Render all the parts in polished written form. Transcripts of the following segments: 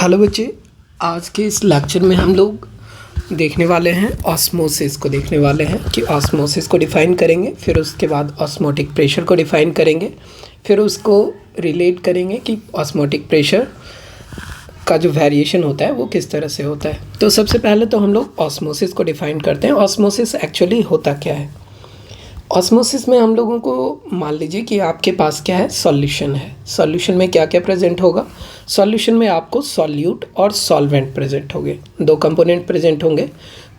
Hello बच्चे, आज के इस लेक्चर में हम लोग देखने वाले हैं ऑस्मोसिस को देखने वाले हैं कि ऑस्मोसिस को डिफ़ाइन करेंगे, फिर उसके बाद ऑस्मोटिक प्रेशर को डिफ़ाइन करेंगे, फिर उसको रिलेट करेंगे कि ऑस्मोटिक प्रेशर का जो वेरिएशन होता है वो किस तरह से होता है। तो सबसे पहले तो हम लोग ऑस्मोसिस को डिफ़ाइन करते हैं। ऑस्मोसिस एक्चुअली होता क्या है? ऑस्मोसिस में हम लोगों को मान लीजिए कि आपके पास क्या है, सॉल्यूशन है। सॉल्यूशन में क्या क्या प्रेजेंट होगा? सॉल्यूशन में आपको सॉल्यूट और सॉल्वेंट प्रेजेंट होंगे, दो कंपोनेंट प्रेजेंट होंगे।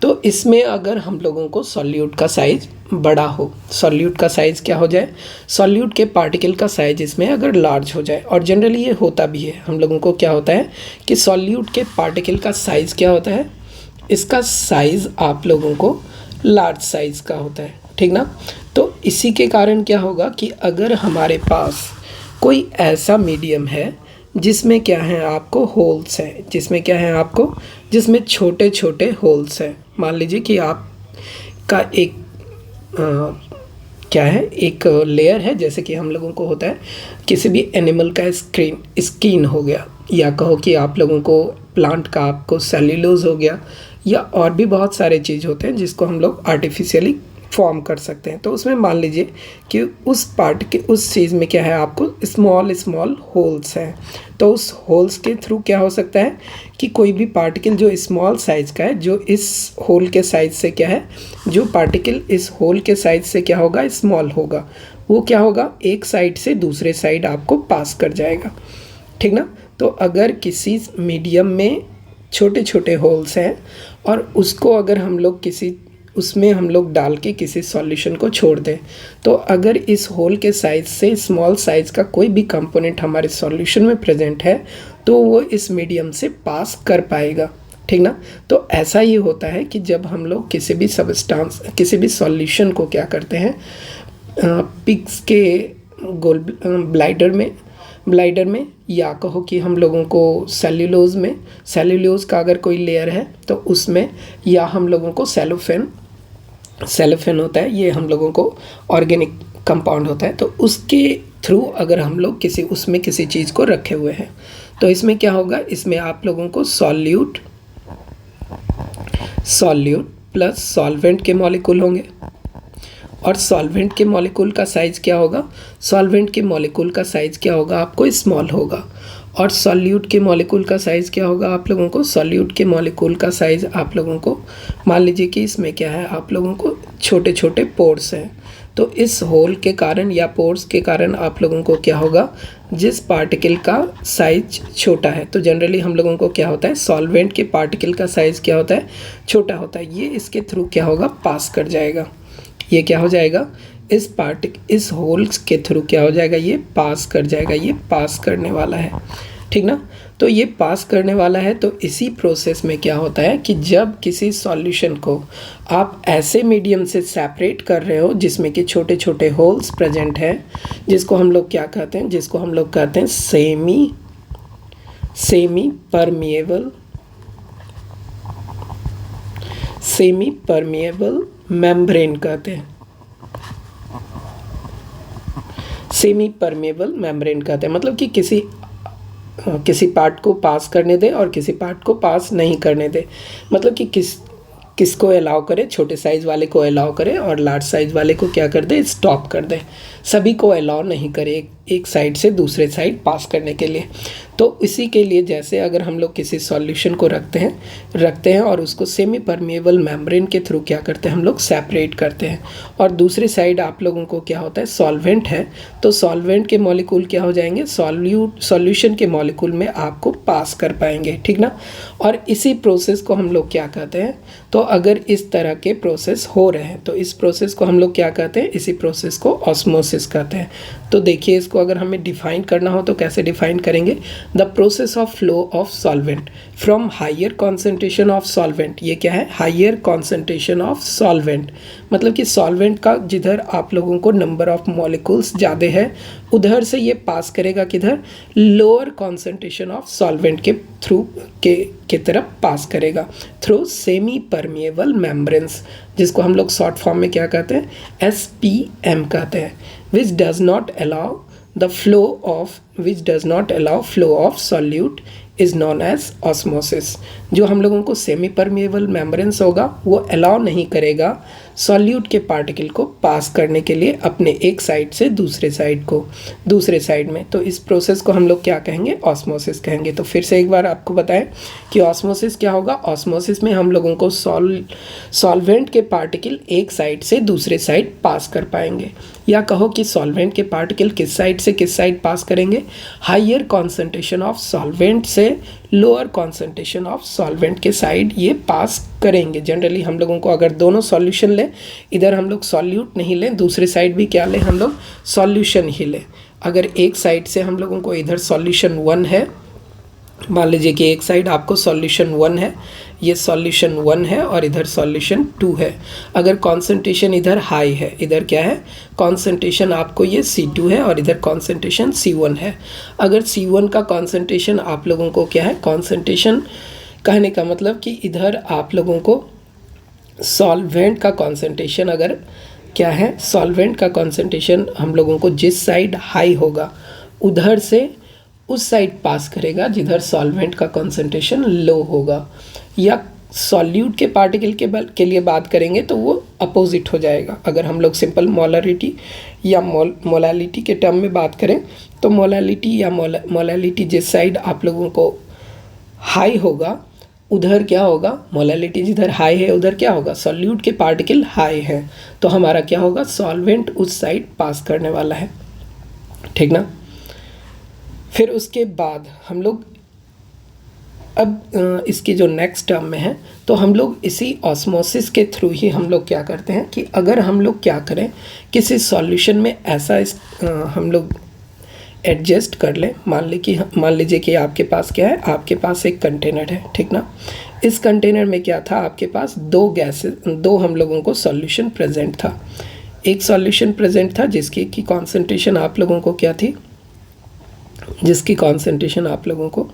तो इसमें अगर हम लोगों को सॉल्यूट का साइज़ बड़ा हो, सॉल्यूट का साइज़ क्या हो जाए, सॉल्यूट के पार्टिकल का साइज़ इसमें अगर लार्ज हो जाए, और जनरली ये होता भी है, हम लोगों को क्या होता है कि सॉल्यूट के पार्टिकल का साइज़ क्या होता है, इसका साइज़ आप लोगों को लार्ज साइज़ का होता है, ठीक ना। तो इसी के कारण क्या होगा कि अगर हमारे पास कोई ऐसा मीडियम है जिसमें क्या है, आपको होल्स हैं, जिसमें क्या है आपको, जिसमें छोटे छोटे होल्स हैं। मान लीजिए कि आप का एक क्या है, एक लेयर है, जैसे कि हम लोगों को होता है किसी भी एनिमल का स्किन हो गया, या कहो कि आप लोगों को प्लांट का आपको सेल्यूलोज हो गया, या और भी बहुत सारे चीज़ होते हैं जिसको हम लोग आर्टिफिशियली फॉर्म कर सकते हैं। तो उसमें मान लीजिए कि उस चीज़ में क्या है, आपको स्मॉल स्मॉल होल्स हैं। तो उस होल्स के थ्रू क्या हो सकता है कि कोई भी पार्टिकल जो स्मॉल साइज़ का है, जो इस होल के साइज़ से क्या है, जो पार्टिकल इस होल के साइज़ से क्या होगा, स्मॉल होगा, वो क्या होगा, एक साइड से दूसरे साइड आपको पास कर जाएगा, ठीक ना। तो अगर किसी मीडियम में छोटे छोटे होल्स हैं और उसको अगर हम लोग उसमें हम लोग डाल के किसी सॉल्यूशन को छोड़ दें, तो अगर इस होल के साइज़ से स्मॉल साइज़ का कोई भी कंपोनेंट हमारे सॉल्यूशन में प्रेजेंट है, तो वो इस मीडियम से पास कर पाएगा, ठीक ना। तो ऐसा ही होता है कि जब हम लोग किसी भी सब्सटेंस, किसी भी सॉल्यूशन को क्या करते हैं, पिग्स के गोल ब्लाइडर में, या कहो कि हम लोगों को सेल्यूलोज का अगर कोई लेयर है तो उसमें, या हम लोगों को सेलोफेन होता है, ये हम लोगों को ऑर्गेनिक कंपाउंड होता है, तो उसके थ्रू अगर हम लोग उसमें किसी चीज़ को रखे हुए हैं, तो इसमें क्या होगा, इसमें आप लोगों को सॉल्यूट प्लस सॉल्वेंट के मॉलिक्यूल होंगे। और सॉल्वेंट के मॉलिक्यूल का साइज़ क्या होगा, सॉल्वेंट के मॉलिक्यूल का साइज़ क्या होगा, आपको स्मॉल होगा। और सॉल्यूट के मॉलिक्यूल का साइज़ क्या होगा आप लोगों को, सॉल्यूट के मॉलिक्यूल का साइज़ आप लोगों को, मान लीजिए कि इसमें क्या है, आप लोगों को छोटे छोटे पोर्स हैं, तो इस होल के कारण या पोर्स के कारण आप लोगों को क्या होगा, जिस पार्टिकल का साइज छोटा है, तो जनरली हम लोगों को क्या होता है, सॉल्वेंट के पार्टिकल का साइज़ क्या होता है, छोटा होता है, ये इसके थ्रू क्या होगा, पास कर जाएगा। ये क्या हो जाएगा, इस होल्स के थ्रू क्या हो जाएगा, ये पास कर जाएगा, ये पास करने वाला है, ठीक ना। तो ये पास करने वाला है। तो इसी प्रोसेस में क्या होता है कि जब किसी सॉल्यूशन को आप ऐसे मीडियम से सेपरेट कर रहे हो जिसमें कि छोटे छोटे होल्स प्रेजेंट हैं, जिसको हम लोग क्या कहते हैं, जिसको हम लोग कहते हैं सेमी परमिएबल मेम्ब्रेन कहते हैं, सेमी परमेबल मेम्ब्रेन कहते हैं। मतलब कि किसी पार्ट को पास करने दे और किसी पार्ट को पास नहीं करने दे, मतलब कि किसको अलाउ करे, छोटे साइज़ वाले को अलाउ करे और लार्ज साइज़ वाले को क्या कर दे, स्टॉप कर दे, सभी को अलाउ नहीं करे एक साइड से दूसरे साइड पास करने के लिए। तो इसी के लिए जैसे अगर हम लोग किसी सॉल्यूशन को रखते हैं और उसको सेमी परमेबल मेम्ब्रेन के थ्रू क्या करते हैं, हम लोग सेपरेट करते हैं, और दूसरी साइड आप लोगों को क्या होता है, सॉल्वेंट है, तो सॉल्वेंट के मॉलिक्यूल क्या हो जाएंगे, सॉल्यूशन के मॉलिक्यूल में आपको पास कर पाएंगे, ठीक ना। और इसी प्रोसेस को हम लोग क्या कहते हैं, तो अगर इस तरह के प्रोसेस हो रहे हैं तो इस प्रोसेस को हम लोग क्या कहते हैं, इसी प्रोसेस को ऑस्मोसिस कहते हैं। तो देखिए, इसको अगर हमें डिफाइन करना हो तो कैसे डिफाइन करेंगे, the process of flow of solvent from higher concentration of solvent, ये क्या है, हायर कॉन्सेंट्रेशन ऑफ सॉल्वेंट, मतलब कि सॉल्वेंट का जिधर आप लोगों को नंबर ऑफ मॉलिक्यूल्स ज़्यादा है, उधर से ये पास करेगा किधर, लोअर कॉन्सेंट्रेशन ऑफ सॉल्वेंट के थ्रू के तरफ पास करेगा, थ्रू सेमी परमिएबल मेम्ब्रेन्स, जिसको हम लोग शॉर्ट फॉर्म में क्या कहते हैं, SPM कहते हैं, which does not allow the flow of which does not allow flow of solute is known as osmosis। जो हम लोगों को सेमी परमिएबल मेम्ब्रेन्स होगा वो अलाउ नहीं करेगा सॉल्यूट के पार्टिकल को पास करने के लिए अपने एक साइड से दूसरे साइड में। तो इस प्रोसेस को हम लोग क्या कहेंगे, ऑस्मोसिस कहेंगे। तो फिर से एक बार आपको बताएं कि ऑस्मोसिस क्या होगा। ऑस्मोसिस में हम लोगों को सॉल्वेंट के पार्टिकल एक साइड से दूसरे साइड पास कर पाएंगे, या कहो कि सॉल्वेंट के पार्टिकल किस साइड पास करेंगे, हाइयर कॉन्सेंट्रेशन ऑफ सॉल्वेंट से लोअर कॉन्सेंट्रेशन ऑफ सॉल्वेंट के साइड ये पास करेंगे। जनरली हम लोगों को अगर दोनों सॉल्यूशन लें, इधर हम लोग सॉल्यूट नहीं लें, दूसरे साइड भी क्या लें, हम लोग सॉल्यूशन ही लें। अगर एक साइड से हम लोगों को इधर सॉल्यूशन 1 है, मान लीजिए कि एक साइड आपको सॉल्यूशन 1 है, ये सॉल्यूशन 1 है और इधर सॉल्यूशन 2 है। अगर कॉन्सेंट्रेशन इधर हाई है, इधर क्या है कॉन्सेंट्रेशन आपको ये C2 है और इधर कॉन्सेंट्रेशन C1 है। अगर C1 का कॉन्सेंट्रेशन आप लोगों को क्या है, कॉन्सेंट्रेशन कहने का मतलब कि इधर आप लोगों को सॉल्वेंट का कॉन्सेंट्रेशन अगर क्या है, सॉल्वेंट का कॉन्सेंट्रेशन हम लोगों को जिस साइड हाई होगा उधर से उस साइड पास करेगा जिधर सॉल्वेंट का कॉन्सेंट्रेशन लो होगा। या सॉल्यूट के पार्टिकल के लिए बात करेंगे तो वो अपोजिट हो जाएगा। अगर हम लोग सिंपल मोलरिटी या मोलालिटी के टर्म में बात करें तो मोलालिटी जिस साइड आप लोगों को हाई होगा उधर क्या होगा, मोलालिटी जिधर हाई है उधर क्या होगा, सॉल्यूट के पार्टिकल हाई है, तो हमारा क्या होगा, सॉल्वेंट उस साइड पास करने वाला है, ठीक ना। फिर उसके बाद हम लोग अब इसके जो नेक्स्ट टर्म में है, तो हम लोग इसी ऑस्मोसिस के थ्रू ही हम लोग क्या करते हैं कि अगर हम लोग क्या करें किसी सॉल्यूशन में ऐसा हम लोग एडजस्ट कर लें। मान लीजिए कि आपके पास क्या है, आपके पास एक कंटेनर है, ठीक ना। इस कंटेनर में क्या था, आपके पास दो हम लोगों को सॉल्यूशन प्रेजेंट था। एक सॉल्यूशन प्रेजेंट था जिसकी की कॉन्सेंट्रेशन आप लोगों को क्या थी, जिसकी कॉन्सेंट्रेशन आप लोगों को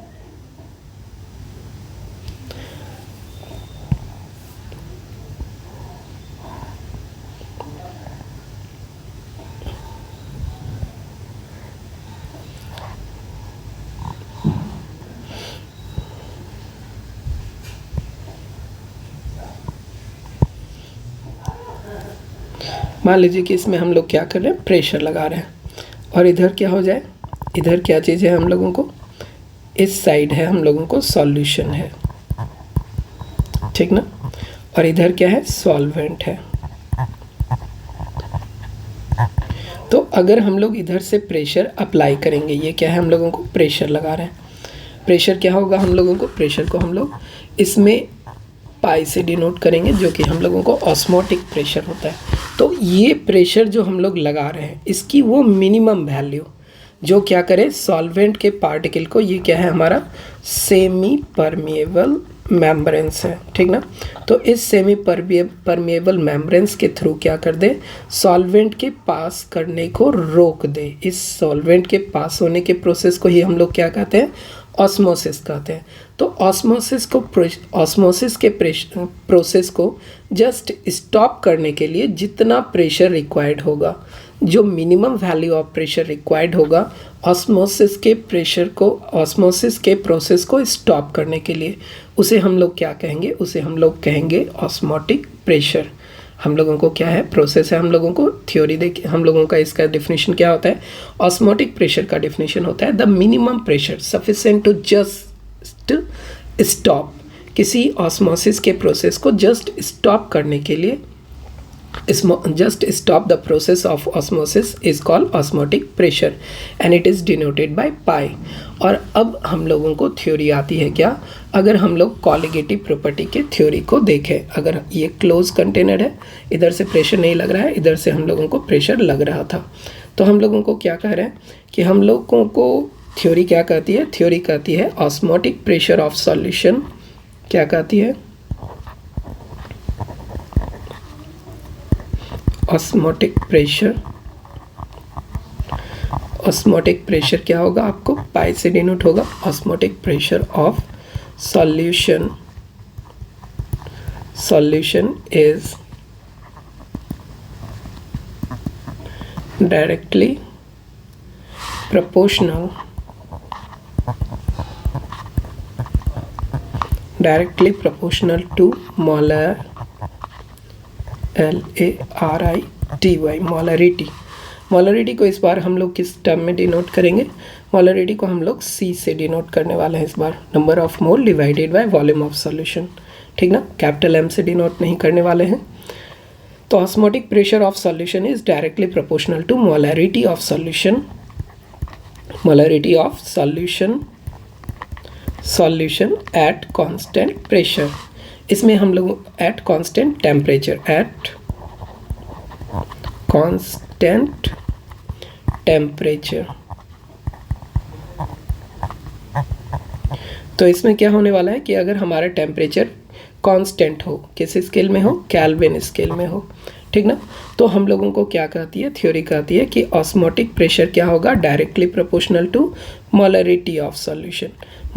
मान लीजिए कि इसमें हम लोग क्या कर रहे हैं, प्रेशर लगा रहे हैं, और इधर क्या हो जाए, इधर क्या चीज़ है हम लोगों को, इस साइड है हम लोगों को सॉल्यूशन है, ठीक ना, और इधर क्या है, सॉल्वेंट है। तो अगर हम लोग इधर से प्रेशर अप्लाई करेंगे, ये क्या है, हम लोगों को प्रेशर लगा रहे हैं, प्रेशर क्या होगा हम लोगों को, प्रेशर को हम लोग इसमें पाई से डिनोट करेंगे, जो कि हम लोगों को ऑस्मोटिक प्रेशर होता है। तो ये प्रेशर जो हम लोग लगा रहे हैं इसकी वो मिनिमम वैल्यू जो क्या करे, सॉल्वेंट के पार्टिकल को, ये क्या है हमारा सेमी परमिएबल मेम्ब्रेन्स है, ठीक ना। तो इस सेमी परमिएबल मेम्ब्रेन्स के थ्रू क्या कर दे, सॉल्वेंट के पास करने को रोक दे। इस सॉल्वेंट के पास होने के प्रोसेस को ही हम लोग क्या कहते हैं, ऑस्मोसिस कहते हैं। तो ऑस्मोसिस के प्रोसेस को जस्ट स्टॉप करने के लिए जितना प्रेशर रिक्वायर्ड होगा, जो minimum value of pressure required होगा ऑस्मोसिस के प्रोसेस को स्टॉप करने के लिए, उसे हम लोग क्या कहेंगे, उसे हम लोग कहेंगे ऑस्मोटिक प्रेशर। हम लोगों को क्या है, प्रोसेस है, हम लोगों को थ्योरी देखिए, हम लोगों का इसका डेफिनेशन क्या होता है, ऑस्मोटिक प्रेशर का डेफिनेशन होता है the minimum pressure sufficient to just stop, किसी ऑस्मोसिस के प्रोसेस को जस्ट स्टॉप करने के लिए, just stop the process of osmosis is called osmotic pressure and it is denoted by pi। और अब हम लोगों को थ्योरी आती है क्या, अगर हम लोग कॉलिगेटिव प्रॉपर्टी के थ्योरी को देखें, अगर ये क्लोज कंटेनर है, इधर से प्रेशर नहीं लग रहा है, इधर से हम लोगों को प्रेशर लग रहा था, तो हम लोगों को क्या कह रहे हैं कि हम लोगों को थ्योरी क्या कहती है, थ्योरी कहती है ऑस्मोटिक प्रेशर ऑफ सॉल्यूशन, क्या कहती है, ऑस्मोटिक प्रेशर क्या होगा, आपको पाई से डिनोट होगा, osmotic pressure of solution is directly proportional directly proportional to molar LARITY molarity. Molarity को इस बार हम लोग किस टर्म में डिनोट करेंगे? मोलरिटी को हम लोग C से डिनोट करने वाले हैं इस बार, number of mole divided by volume of solution, ठीक ना, कैपिटल M से डिनोट नहीं करने वाले हैं। तो osmotic pressure of solution is directly proportional to molarity of solution, molarity of solution at constant pressure. इसमें हम लोग at constant temperature, at constant temperature. तो इसमें क्या होने वाला है कि अगर हमारा टेम्परेचर कांस्टेंट हो, किस स्केल में हो? केल्विन स्केल में हो, ठीक ना। तो हम लोगों को क्या कहती है, थ्योरी कहती है कि ऑस्मोटिक प्रेशर क्या होगा? Directly proportional to molarity of solution.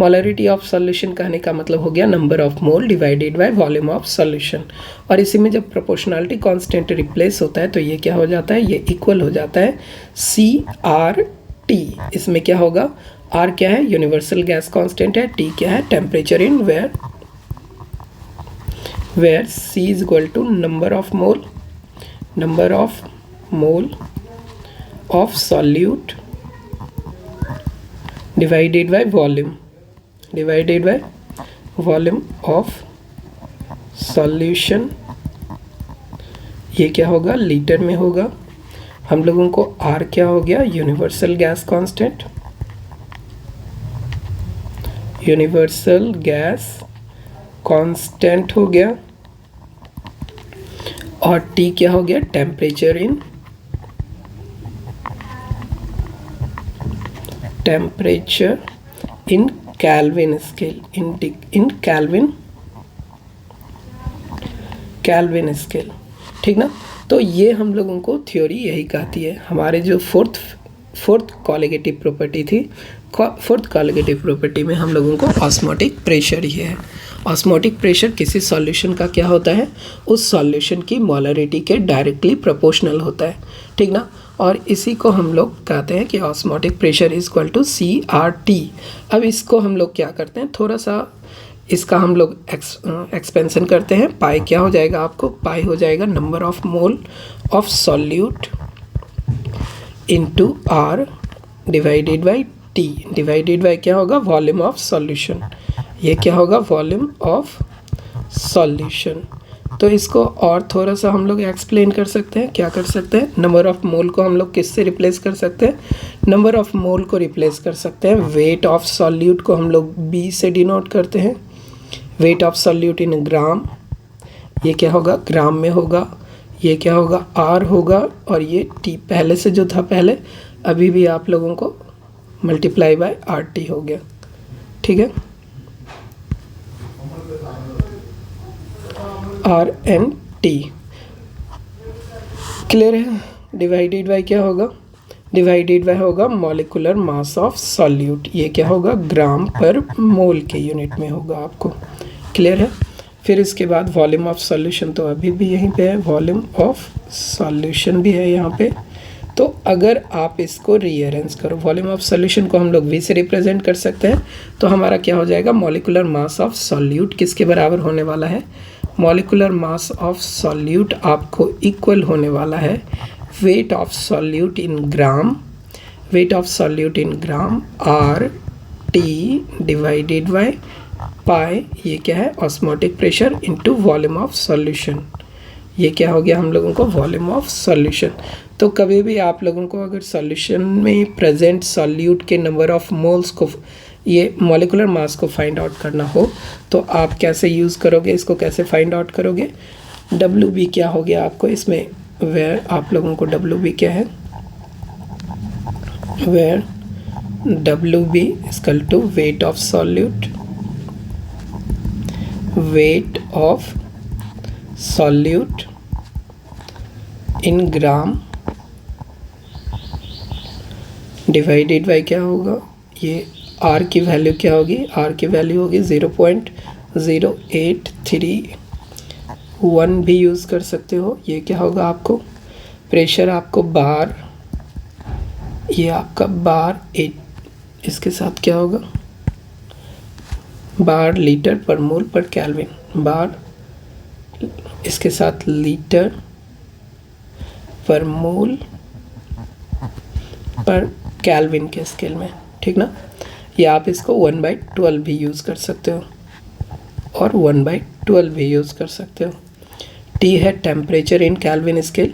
Molarity of solution कहने का मतलब हो गया number of mole divided by volume of solution. और इसी में जब प्रोपोर्शनलिटी कांस्टेंट रिप्लेस होता है तो ये क्या हो जाता है? ये इक्वल हो जाता है CRT। इसमें क्या होगा? R क्या है? यूनिवर्सल गैस कांस्टेंट है। T क्या है? Temperature in where C is equal to number of mole of solute divided by volume of solution. ये क्या होगा? लीटर में होगा। हम लोगों को R क्या हो गया? Universal gas constant, universal gas constant हो गया। और T क्या हो गया? Temperature in Kelvin scale, in Kelvin scale, ठीक ना। तो ये हम लोगों को थ्योरी यही कहती है। हमारे जो फोर्थ कॉलिगेटिव प्रॉपर्टी थी, फोर्थ कॉलिगेटिव प्रॉपर्टी में हम लोगों को ऑस्मोटिक प्रेशर ही है। ऑस्मोटिक प्रेशर किसी सॉल्यूशन का क्या होता है? उस सॉल्यूशन की मोलरिटी के डायरेक्टली प्रोपोर्शनल होता है, ठीक ना। और इसी को हम लोग कहते हैं कि osmotic pressure is equal to CRT। अब इसको हम लोग क्या करते हैं, थोड़ा सा इसका हम लोग एक्सपेंशन करते हैं। पाई क्या हो जाएगा आपको? पाई हो जाएगा number of mole of solute into R divided by T, divided by क्या होगा? Volume of solution. ये क्या होगा? Volume of solution. तो इसको और थोड़ा सा हम लोग एक्सप्लेन कर सकते हैं। क्या कर सकते हैं? नंबर ऑफ मोल को हम लोग किससे रिप्लेस कर सकते हैं? नंबर ऑफ मोल को रिप्लेस कर सकते हैं। वेट ऑफ सॉल्यूट को हम लोग B से डिनोट करते हैं, वेट ऑफ सॉल्यूट इन ग्राम। ये क्या होगा? ग्राम में होगा। ये क्या होगा? R होगा। और ये T पहले से जो था पहले, अभी भी आप लोगों को मल्टीप्लाई बाय RT हो गया, ठीक है। RNT क्लियर है। डिवाइडेड बाय क्या होगा? डिवाइडेड बाय होगा मॉलिक्यूलर मास ऑफ सॉल्यूट। ये क्या होगा? ग्राम पर मोल के यूनिट में होगा आपको, क्लियर है। फिर इसके बाद वॉल्यूम ऑफ सॉल्यूशन तो अभी भी यहीं पे है, वॉल्यूम ऑफ सॉल्यूशन भी है यहाँ पे। तो अगर आप इसको रीअरेंज करो, वॉल्यूम ऑफ सॉल्यूशन को हम लोग V से रिप्रेजेंट कर सकते हैं। तो हमारा क्या हो जाएगा? मॉलिक्यूलर मास ऑफ सॉल्यूट किसके बराबर होने वाला है? मॉलिक्यूलर मास ऑफ सॉल्यूट आपको इक्वल होने वाला है wait of solute in gram, wait of solute in gram RT divided by pi. ये क्या है? Osmotic pressure into volume of solution. ये क्या हो गया हम लोगों को? Volume of solution. तो कभी भी आप लोगों को अगर सॉल्यूशन में प्रेजेंट सॉल्यूट के नंबर ऑफ मोल्स को, ये मॉलिक्यूलर मास को फाइंड आउट करना हो तो आप कैसे यूज़ करोगे? इसको कैसे फाइंड आउट करोगे? WB क्या हो गया आपको इसमें? वेयर आप लोगों को WB क्या है? Where WB equal to weight of solute, weight of solute in gram divided by क्या होगा? ये R की वैल्यू क्या होगी? R की वैल्यू होगी 0.0831 भी यूज़ कर सकते हो। ये क्या होगा आपको? प्रेशर आपको बार, ये आपका बार 8, इसके साथ क्या होगा? बार लीटर पर मोल पर केल्विन, बार इसके साथ लीटर पर मोल पर केल्विन के स्केल में, ठीक ना। या आप इसको 1/12 भी यूज़ कर सकते हो और 1/12 भी यूज़ कर सकते हो। टी है temperature in Kelvin scale,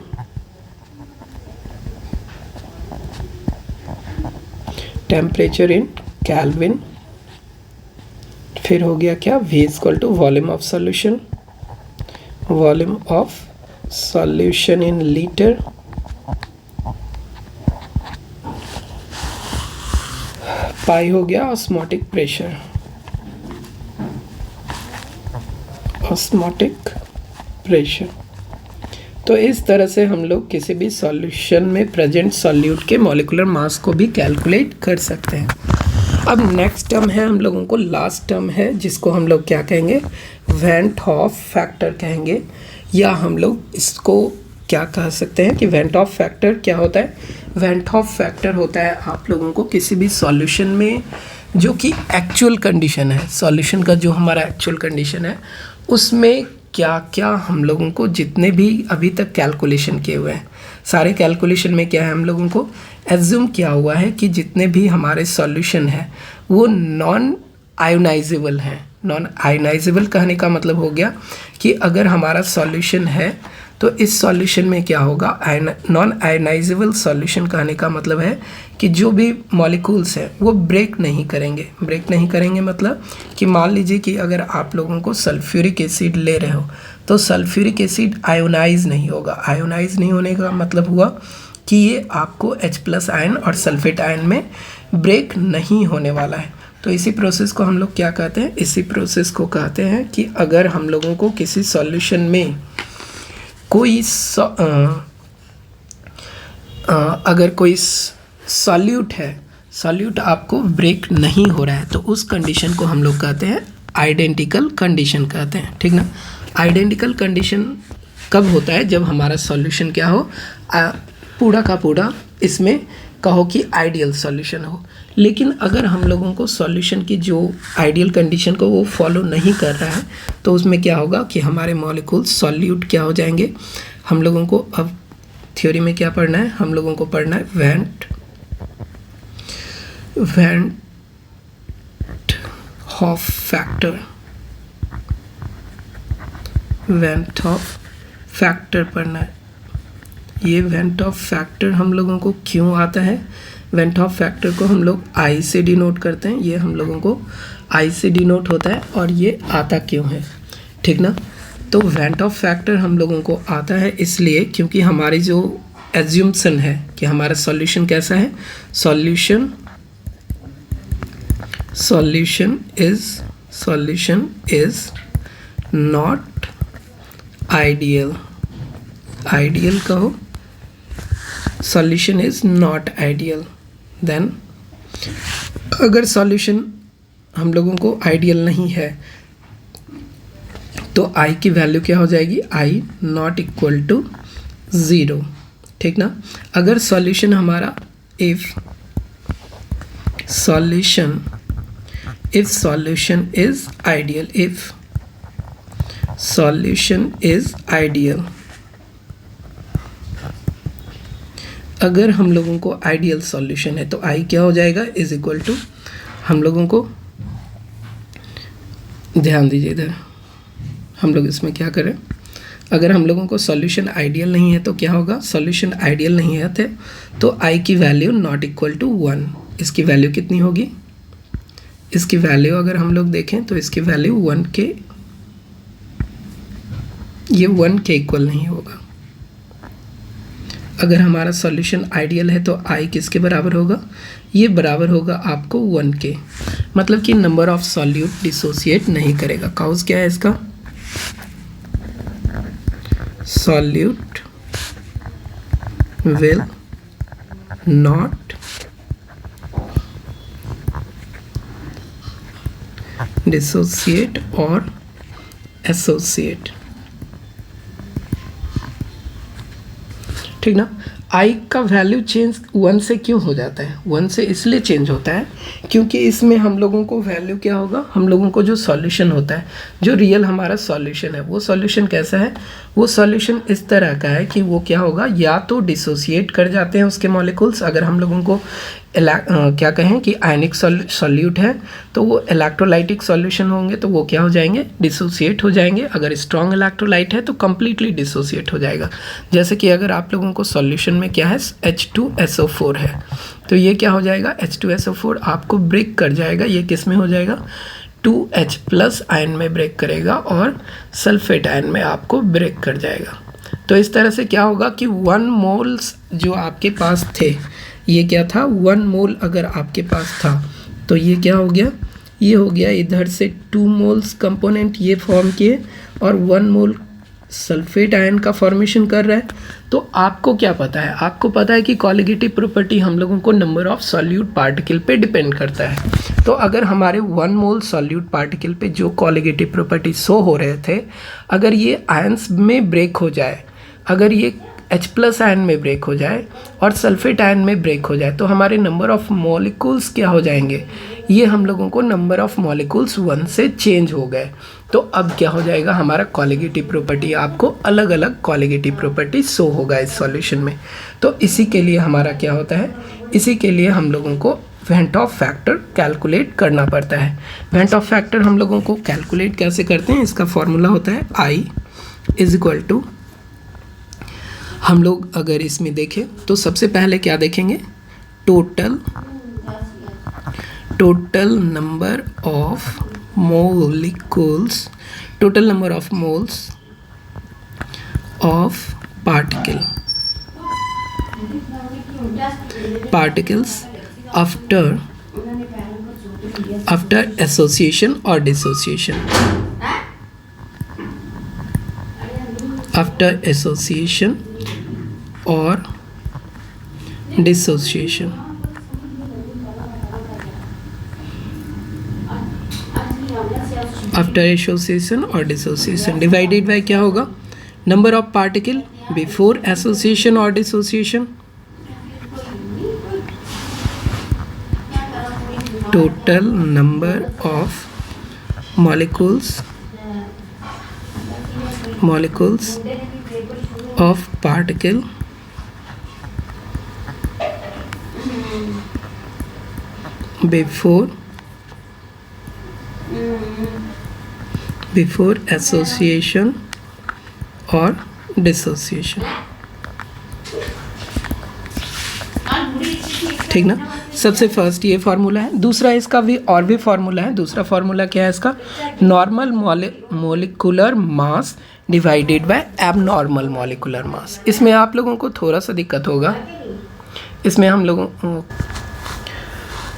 temperature in Kelvin. फिर हो गया क्या, V = volume of solution, volume of solution in litre, pi हो गया ऑस्मोटिक प्रेशर, ऑस्मोटिक प्रेशर। तो इस तरह से हम लोग किसी भी सॉल्यूशन में प्रेजेंट सॉल्यूट के मॉलिक्यूलर मास को भी कैलकुलेट कर सकते हैं। अब नेक्स्ट टर्म है हम लोगों को, लास्ट टर्म है, जिसको हम लोग क्या कहेंगे, वेंट हॉफ फैक्टर कहेंगे, या हम लोग इसको क्या कह सकते हैं कि वेंट हॉफ फैक्टर क्या होता है। वेंट हॉफ फैक्टर होता है आप लोगों को किसी भी सॉल्यूशन में जो कि एक्चुअल कंडीशन है, सॉल्यूशन का जो हमारा एक्चुअल कंडीशन है, उसमें क्या क्या हम लोगों को जितने भी अभी तक कैलकुलेशन किए हुए हैं, सारे कैलकुलेशन में क्या है, हम लोगों को एज्यूम किया हुआ है कि जितने भी हमारे सॉल्यूशन हैं वो नॉन आयोनाइजेबल हैं। नॉन आयोनाइजेबल कहने का मतलब हो गया कि अगर हमारा सॉल्यूशन है तो इस सॉल्यूशन में क्या होगा, नॉन आयोनाइजेबल सॉल्यूशन कहने का मतलब है कि जो भी मॉलिक्यूल्स हैं वो ब्रेक नहीं करेंगे। ब्रेक नहीं करेंगे मतलब कि मान लीजिए कि अगर आप लोगों को सल्फ्यूरिक एसिड ले रहे हो तो सल्फ्यूरिक एसिड आयोनाइज नहीं होगा। आयोनाइज नहीं होने का मतलब हुआ कि ये आपको H+ आयन और सल्फेट आयन में ब्रेक नहीं होने वाला है। तो इसी प्रोसेस को हम लोग क्या कहते हैं, इसी प्रोसेस को कहते हैं कि अगर हम लोगों को किसी सॉल्यूशन में कोई अगर कोई सॉल्यूट है, सॉल्यूट आपको ब्रेक नहीं हो रहा है, तो उस कंडीशन को हम लोग कहते हैं आइडेंटिकल कंडीशन कहते हैं, ठीक ना। आइडेंटिकल कंडीशन कब होता है, जब हमारा सॉल्यूशन क्या हो, पूरा का पूरा इसमें कहो कि आइडियल सॉल्यूशन हो। लेकिन अगर हम लोगों को सॉल्यूशन की जो आइडियल कंडीशन को वो फॉलो नहीं कर रहा है तो उसमें क्या होगा कि हमारे मॉलिक्यूल सॉल्यूट क्या हो जाएंगे। हम लोगों को अब थ्योरी में क्या पढ़ना है, हम लोगों को पढ़ना है went half factor. Went half factor पढ़ना है। ये वेंट हॉफ फैक्टर हम लोगों को क्यों आता है, वेंट हॉफ फैक्टर को हम लोग I से डिनोट करते हैं, ये हम लोगों को I से डिनोट होता है, और ये आता क्यों है, ठीक ना। तो वेंट हॉफ फैक्टर हम लोगों को आता है इसलिए क्योंकि हमारी जो एज्यूम्पशन है कि हमारा सॉल्यूशन कैसा है, solution is not ideal. Ideal कहो, solution is not ideal. Then अगर सॉल्यूशन हम लोगों को आइडियल नहीं है तो I की वैल्यू क्या हो जाएगी, I नॉट इक्वल टू 0, ठीक ना। अगर सॉल्यूशन हमारा if solution is ideal, if solution is ideal, अगर हम लोगों को आइडियल सॉल्यूशन है तो I क्या हो जाएगा, इज इक्वल टू, हम लोगों को ध्यान दीजिए इधर, हम लोग इसमें क्या करें, अगर हम लोगों को सॉल्यूशन आइडियल नहीं है तो क्या होगा, सॉल्यूशन आइडियल नहीं है तो I की वैल्यू नॉट इक्वल टू 1। इसकी वैल्यू कितनी होगी, इसकी वैल्यू अगर हम लोग देखें तो इसकी वैल्यू 1 के, ये 1 के इक्वल नहीं होगा। अगर हमारा सॉल्यूशन आइडियल है तो I किसके बराबर होगा, ये बराबर होगा आपको 1 के, मतलब कि नंबर ऑफ सॉल्यूट डिसोसिएट नहीं करेगा। काउज क्या है इसका, सॉल्यूट विल नॉट डिसोसिएट और एसोसिएट, ठीक ना। आई का वैल्यू चेंज 1 से क्यों हो जाता है? 1 से इसलिए चेंज होता है क्योंकि इसमें हम लोगों को वैल्यू क्या होगा, हम लोगों को जो सॉल्यूशन होता है, जो रियल हमारा सॉल्यूशन है, वो सॉल्यूशन कैसा है? वो सॉल्यूशन इस तरह का है कि वो क्या होगा, या तो डिसोसिएट कर जाते हैं उसके मॉलिक्यूल्स, अगर हम लोगों को क्या कहें कि आयनिक सॉल्यूट है तो वो इलेक्ट्रोलाइटिक सॉल्यूशन होंगे तो वो क्या हो जाएंगे, डिसोसिएट हो जाएंगे। अगर स्ट्रॉन्ग इलेक्ट्रोलाइट है तो कम्प्लीटली डिसोसिएट हो जाएगा। जैसे कि अगर आप लोगों को सॉल्यूशन में क्या है, H2SO4 है तो ये क्या हो जाएगा, H2SO4 आपको ब्रेक कर जाएगा, ये किस में हो जाएगा, 2H+ आयन में ब्रेक करेगा और सल्फेट आयन में आपको ब्रेक कर जाएगा। तो इस तरह से क्या होगा कि 1 मोल्स जो आपके पास थे, ये क्या था, 1 मोल अगर आपके पास था तो ये क्या हो गया, ये हो गया इधर से 2 मोल्स कंपोनेंट ये फॉर्म किए और 1 मोल सल्फेट आयन का फॉर्मेशन कर रहा है। तो आपको क्या पता है, आपको पता है कि कॉलिगेटिव प्रॉपर्टी हम लोगों को नंबर ऑफ सॉल्यूट पार्टिकल पे डिपेंड करता है। तो अगर हमारे 1 मोल सॉल्यूट पार्टिकल पे जो कॉलिगेटिव प्रॉपर्टी शो हो रहे थे, अगर ये आयंस में ब्रेक हो जाए, अगर ये H+ आयन में ब्रेक हो जाए और सल्फेट आयन में ब्रेक हो जाए तो हमारे नंबर ऑफ़ मॉलिक्यूल्स क्या हो जाएंगे, ये हम लोगों को नंबर ऑफ़ मॉलिक्यूल्स 1 से चेंज हो गए। तो अब क्या हो जाएगा, हमारा कॉलिगेटिव प्रॉपर्टी, आपको अलग अलग कॉलिगेटिव प्रॉपर्टी शो होगा इस सॉल्यूशन में। तो इसी के लिए हमारा क्या होता है, इसी के लिए हम लोगों को वेंट ऑफ फैक्टर कैलकुलेट करना पड़ता है। वेंट ऑफ फैक्टर हम लोगों को कैलकुलेट कैसे करते हैं, इसका फॉर्मूला होता है I = हम लोग अगर इसमें देखें तो सबसे पहले क्या देखेंगे, total number of molecules, total number of moles of particles after association और डिसोसिएशन, आफ्टर एसोसिएशन और डिसोसिएशन। आफ्टर एसोसिएशन और डिसोसिएशन डिवाइडेड बाय क्या होगा, number of particle before association और dissociation, total number of molecules of particle before association और dissociation. ठीक ना, सबसे फर्स्ट ये फार्मूला है। दूसरा इसका भी और भी फार्मूला है। दूसरा फार्मूला क्या है इसका, normal molecular mass divided by abnormal molecular mass. इसमें आप लोगों को थोड़ा सा दिक्कत होगा, इसमें हम लोगों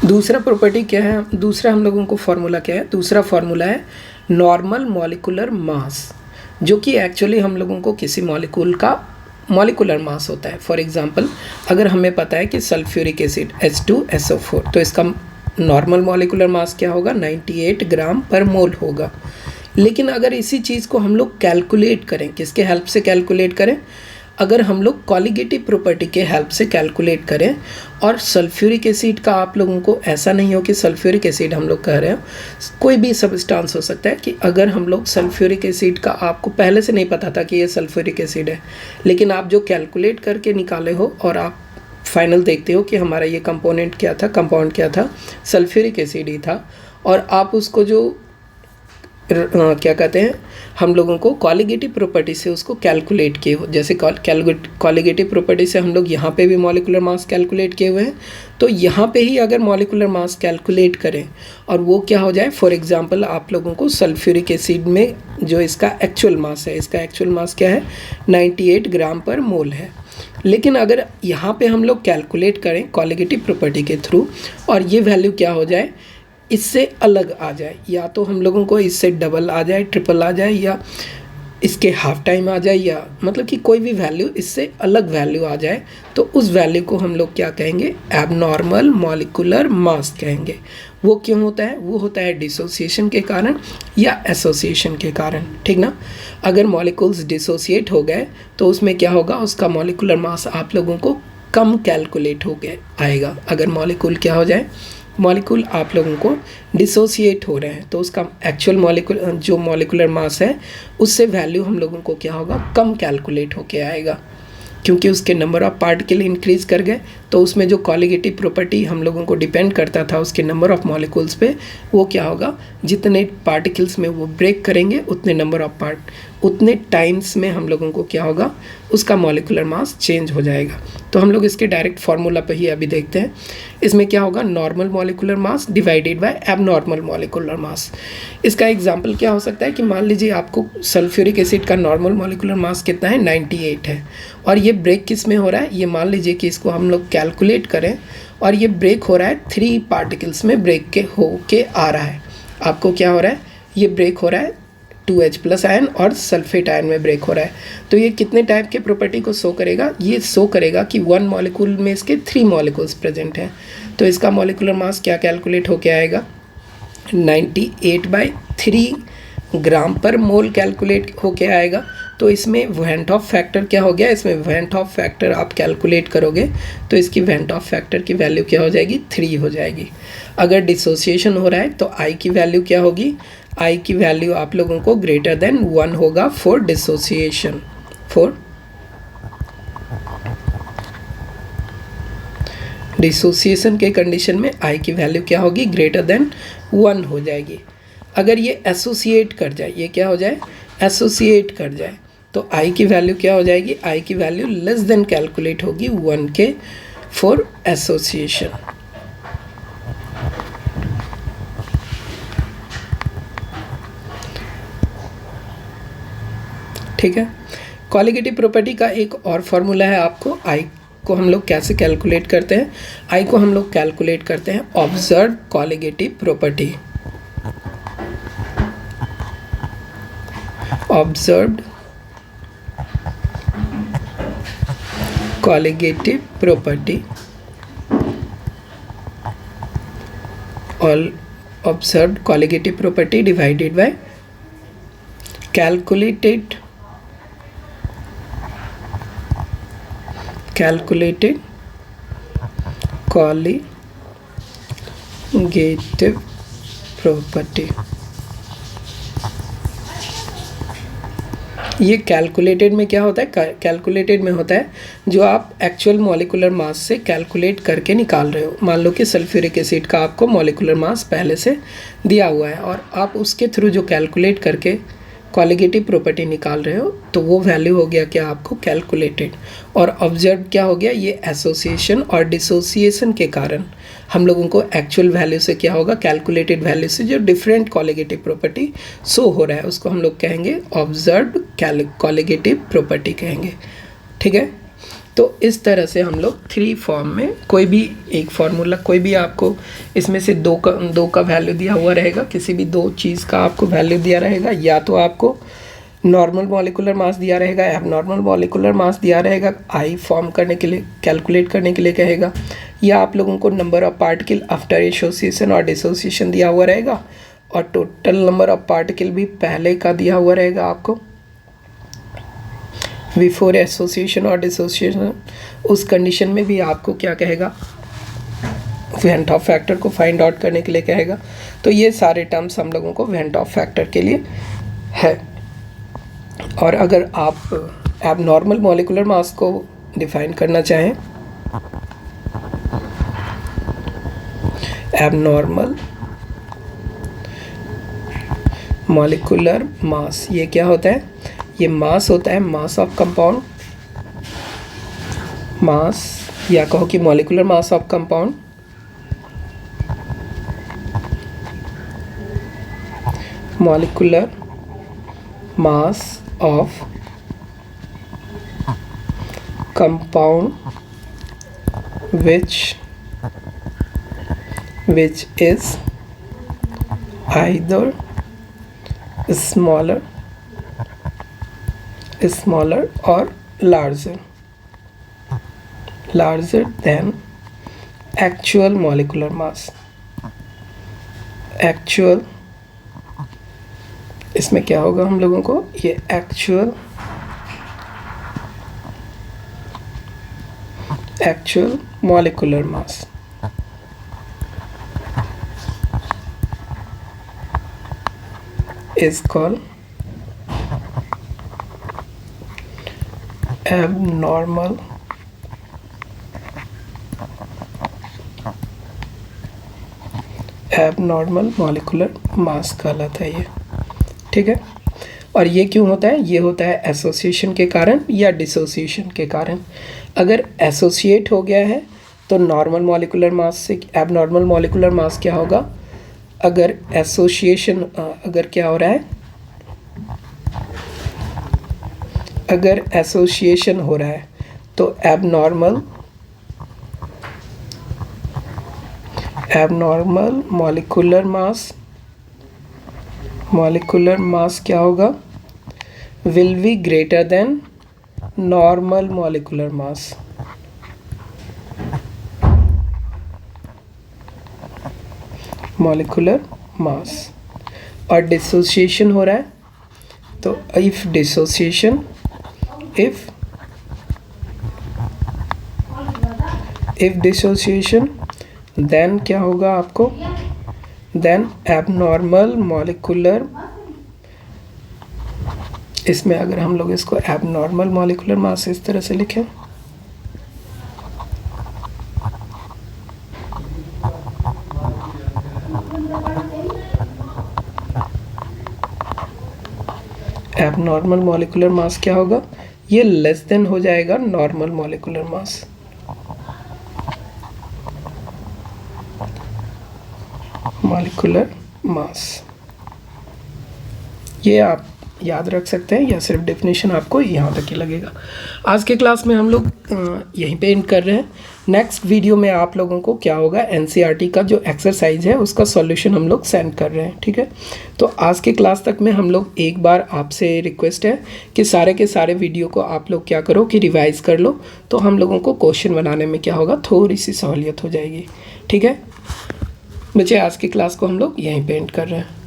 दूसरा प्रॉपर्टी क्या है, दूसरा हम लोगों को फार्मूला क्या है, दूसरा फार्मूला है नॉर्मल मोलिकुलर मास, जो कि एक्चुअली हम लोगों को किसी मॉलिक्यूल का मॉलिकुलर मास होता है। फॉर एग्जांपल अगर हमें पता है कि सल्फ्यूरिक एसिड H2SO4 तो इसका नॉर्मल मॉलिकुलर मास क्या होगा, 98 ग्राम पर मोल होगा। लेकिन अगर इसी चीज़ को हम लोग कैलकुलेट करें, किसके हेल्प से कैलकुलेट करें, अगर हम लोग कॉलिगेटिव प्रॉपर्टी के हेल्प से कैलकुलेट करें और सल्फ्यूरिक एसिड का आप लोगों को ऐसा नहीं हो कि सल्फ्यूरिक एसिड हम लोग कह रहे हो, कोई भी सब्सटेंस हो सकता है कि अगर हम लोग सल्फ्यूरिक एसिड का आपको पहले से नहीं पता था कि ये सल्फ्यूरिक एसिड है, लेकिन आप जो कैलकुलेट करके निकाले हो और आप फाइनल देखते हो कि हमारा ये कंपोनेंट क्या था, कंपाउंड क्या था, सल्फ्यूरिक एसिड ही था, और आप उसको जो क्या कहते हैं हम लोगों को कॉलिगेटिव प्रॉपर्टी से उसको कैलकुलेट किए हो। जैसे कॉलिगेटिव प्रॉपर्टी से हम लोग यहाँ पे भी मॉलिकुलर मास कैलकुलेट किए हुए हैं, तो यहाँ पे ही अगर मॉलिकुलर मास कैलकुलेट करें और वो क्या हो जाए, फॉर एग्जांपल आप लोगों को सल्फ्यूरिक एसिड में जो इसका एक्चुअल मास है, इसका एक्चुअल मास क्या है, 98 ग्राम पर मोल है। लेकिन अगर यहाँ पे हम लोग कैलकुलेट करें कॉलिगेटिव प्रॉपर्टी के थ्रू और ये वैल्यू क्या हो जाए, इससे अलग आ जाए, या तो हम लोगों को इससे डबल आ जाए, ट्रिपल आ जाए, या इसके हाफ टाइम आ जाए या मतलब कि कोई भी वैल्यू इससे अलग वैल्यू आ जाए तो उस वैल्यू को हम लोग क्या कहेंगे, एबनॉर्मल मॉलिक्यूलर मास कहेंगे। वो क्यों होता है, वो होता है डिसोसिएशन के कारण या एसोसिएशन के कारण, ठीक ना। अगर मॉलिक्यूल्स डिसोसिएट हो गए तो उसमें क्या होगा, उसका मॉलिक्यूलर मास आप लोगों को कम कैलकुलेट हो गया आएगा। अगर मॉलिक्यूल क्या हो जाए, मॉलिक्यूल आप लोगों को डिसोसिएट हो रहे हैं तो उसका एक्चुअल जो मॉलिक्यूलर मास है उससे वैल्यू हम लोगों को क्या होगा, कम कैलकुलेट होके आएगा, क्योंकि उसके नंबर ऑफ़ पार्टिकल इंक्रीज़ कर गए। तो उसमें जो कॉलिगेटिव प्रॉपर्टी हम लोगों को डिपेंड करता था उसके नंबर ऑफ़ मॉलिक्यूल्स पे, वो क्या होगा, जितने पार्टिकल्स में वो ब्रेक करेंगे उतने टाइम्स में हम लोगों को क्या होगा, उसका मॉलिक्यूलर मास चेंज हो जाएगा। तो हम लोग इसके डायरेक्ट फार्मूला पे ही अभी देखते हैं। इसमें क्या होगा, normal molecular mass divided by abnormal molecular mass. इसका एग्जांपल क्या हो सकता है कि मान लीजिए आपको सल्फ्यूरिक एसिड का नॉर्मल मॉलिक्यूलर मास कितना है, 98 है, और ये ब्रेक किस में हो रहा है, ये मान लीजिए कि इसको हम लोग कैलकुलेट करें और ये ब्रेक हो रहा है 3 पार्टिकल्स में ब्रेक के होके आ रहा है। आपको क्या हो रहा है, ये ब्रेक हो रहा है 2H+ आयन और सल्फेट आयन में ब्रेक हो रहा है। तो ये कितने टाइप के प्रॉपर्टी को शो करेगा, ये शो करेगा कि 1 मॉलिक्यूल में इसके 3 मॉलिक्यूल्स प्रेजेंट हैं। तो इसका मॉलिक्यूलर मास क्या कैलकुलेट होके आएगा, 98/3 ग्राम पर मोल कैलकुलेट होके आएगा। तो इसमें वेंट ऑफ फैक्टर क्या हो गया, इसमें वेंट ऑफ फैक्टर आप कैलकुलेट करोगे तो इसकी वेंट ऑफ फैक्टर की वैल्यू क्या हो जाएगी, 3 हो जाएगी। अगर डिसोसिएशन हो रहा है तो आई की वैल्यू क्या होगी, आई की वैल्यू आप लोगों को ग्रेटर देन 1 होगा फॉर डिसोसिएशन। फॉर डिसोसिएशन के कंडीशन में आई की वैल्यू क्या होगी, ग्रेटर देन 1 हो जाएगी। अगर ये एसोसिएट कर जाए, ये क्या हो जाए, एसोसिएट कर जाए, तो आई की वैल्यू क्या हो जाएगी, आई की वैल्यू लेस देन कैलकुलेट होगी 1 के फॉर एसोसिएशन। ठीक है। कॉलिगेटिव प्रॉपर्टी का एक और फॉर्मूला है आपको। आई को हम लोग कैसे कैलकुलेट करते हैं, आई को हम लोग कैलकुलेट करते हैं observe colligative property. Observed colligative property और observed colligative property divided by calculated colligative property. ये कैलकुलेटेड में क्या होता है, कैलकुलेटेड में होता है जो आप एक्चुअल मॉलिक्यूलर मास से कैलकुलेट करके निकाल रहे हो। मान लो कि सल्फ्यूरिक एसिड का आपको मॉलिक्यूलर मास पहले से दिया हुआ है और आप उसके थ्रू जो कैलकुलेट करके कॉलिगेटिव प्रॉपर्टी निकाल रहे हो तो वो वैल्यू हो गया क्या आपको, कैलकुलेटेड। और ऑब्जर्व क्या हो गया, ये एसोसिएशन और डिसोसिएशन के कारण हम लोगों को एक्चुअल वैल्यू से क्या होगा, कैलकुलेटेड वैल्यू से जो डिफरेंट कॉलिगेटिव प्रॉपर्टी शो हो रहा है उसको हम लोग कहेंगे ऑब्जर्व्ड कॉलिगेटिव प्रॉपर्टी कहेंगे। ठीक है। तो इस तरह से हम लोग 3 फॉर्म में कोई भी एक फार्मूला, कोई भी आपको इसमें से दो का वैल्यू दिया हुआ रहेगा, किसी भी 2 चीज़ का आपको वैल्यू दिया रहेगा, या तो आपको नॉर्मल मॉलिक्यूलर मास दिया रहेगा, एबनॉर्मल मॉलिक्यूलर मास दिया रहेगा, आई फॉर्म करने के लिए, कैलकुलेट करने के लिए कहेगा, या आप लोगों को number of particle after association और डिसोसिएशन दिया हुआ रहेगा और टोटल नंबर ऑफ पार्टिकल भी पहले का दिया हुआ रहेगा आपको बिफोर एसोसिएशन और डिसोसिएशन। उस कंडीशन में भी आपको क्या कहेगा, वेंट ऑफ फैक्टर को फाइंड आउट करने के लिए कहेगा। तो ये सारे टर्म्स हम लोगों को वेंट ऑफ फैक्टर के लिए है। और अगर आप एबनॉर्मल मॉलिक्यूलर मास को डिफाइन करना चाहें, एबनॉर्मल मॉलिक्यूलर मास, ये क्या होता है, ये मास होता है, मास ऑफ कंपाउंड, मास या कहो कि molecular mass of compound molecular mass of compound which is either smaller smaller or larger than actual molecular mass। Actual, इसमें क्या होगा हम लोगों को, ये actual molecular mass is called abnormal molecular mass कहलाता है ये, ठीक है। और ये क्यों होता है, ये होता है एसोसिएशन के कारण या डिसोसिएशन के कारण। अगर एसोसिएट हो गया है तो नॉर्मल मॉलिक्यूलर मास से एबनॉर्मल मॉलिक्यूलर मास क्या होगा। अगर एसोसिएशन अगर क्या हो रहा है, अगर एसोसिएशन हो रहा है तो एबनॉर्मल मॉलिक्यूलर मास क्या होगा, will be greater than normal molecular mass. और डिसोसिएशन हो रहा है तो इफ डिसोसिएशन देन क्या होगा आपको, देन एबनॉर्मल मॉलिक्यूलर, इसमें अगर हम लोग इसको एबनॉर्मल मॉलिक्यूलर मास इस तरह से लिखें, एबनॉर्मल मॉलिक्यूलर मास क्या होगा, ये लेस देन हो जाएगा नॉर्मल मॉलिक्यूलर मास। ये आप याद रख सकते हैं या सिर्फ डेफिनेशन आपको यहाँ तक ही लगेगा। आज के क्लास में हम लोग यहीं पे एंड कर रहे हैं। नेक्स्ट वीडियो में आप लोगों को क्या होगा, एनसीईआरटी का जो एक्सरसाइज है उसका सॉल्यूशन हम लोग सेंड कर रहे हैं, ठीक है। तो आज के क्लास तक में हम लोग एक बार आपसे रिक्वेस्ट है कि सारे के सारे वीडियो को आप लोग क्या करो कि रिवाइज कर लो, तो हम लोगों को क्वेश्चन बनाने में क्या होगा, थोड़ी सी सहूलियत हो जाएगी, ठीक है। बच्चे आज की क्लास को हम लोग यहीं पे एंड कर रहे हैं।